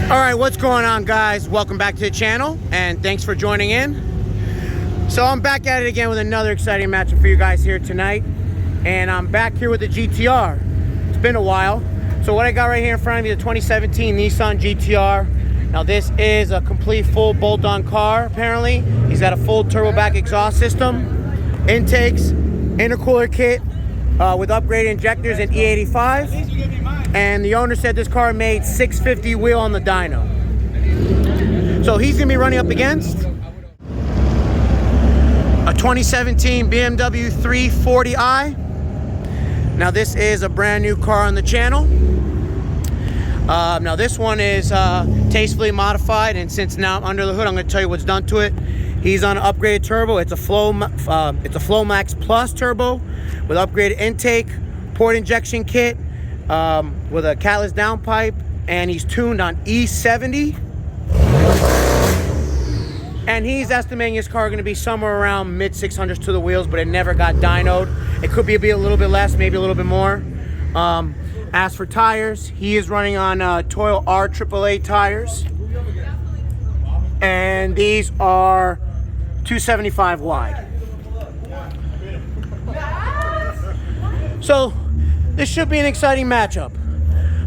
All right, what's going on, guys? Welcome back to the channel and thanks for joining in. So I'm back at it again with another exciting matchup for you guys here tonight, and I'm back here with the GTR. It's been a while. So what I got right here in front of me, the 2017 Nissan GTR. Now this is a complete full bolt-on car. Apparently he's got a full turbo back exhaust system, intakes, intercooler kit with upgraded injectors and E85. And the owner said this car made 650 wheel on the dyno. So he's gonna be running up against a 2017 BMW 340i. Now this is a brand new car on the channel. Now this one is tastefully modified, and since now I'm under the hood, I'm gonna tell you what's done to it. He's on an upgraded turbo. It's a Flowmax Plus turbo with upgraded intake, port injection kit, with a catalyst downpipe, and he's tuned on E70. And he's estimating his car going to be somewhere around mid 600s to the wheels, but it never got dynoed. It could be a little bit less, maybe a little bit more. As for tires, he is running on Toyo R AAA tires, and these are 275 wide. So this should be an exciting matchup.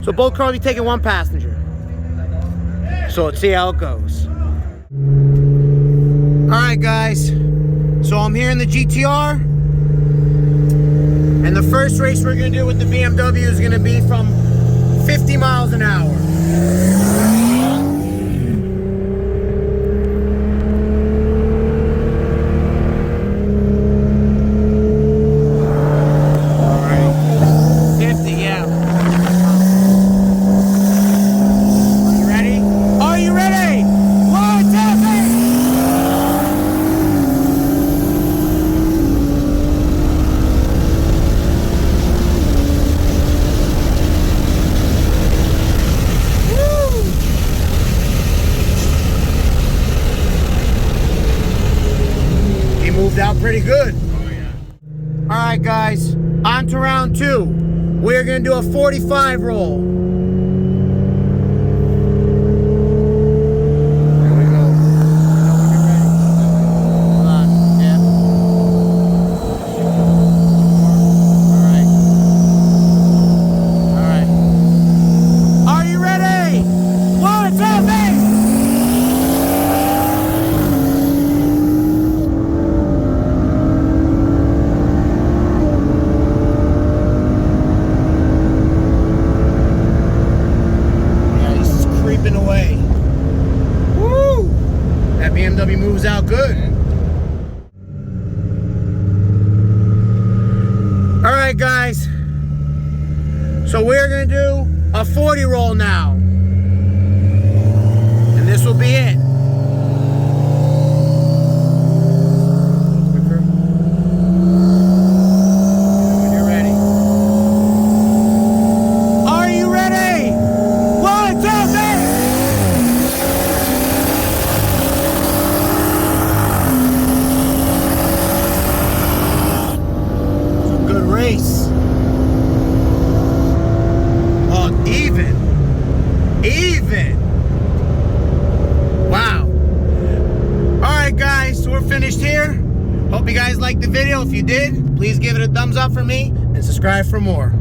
So both cars will be taking one passenger. So let's see how it goes. All right, guys. So I'm here in the GTR. And the first race we're gonna do with the BMW is gonna be from 50 miles an hour. Moved out pretty good. Oh, yeah. All right, guys, on to round two. We're gonna do a 45 roll. There we go. Hold on. Yeah. All right. All right. Are you ready? 1, 2, 3. Away. Woo! That BMW moves out good. All right, guys. So we're gonna do a 40 roll now. And this will be it. Oh, even. Wow. All right, guys, so we're finished here. Hope you guys liked the video. If you did, please give it a thumbs up for me and subscribe for more.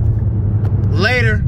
Later.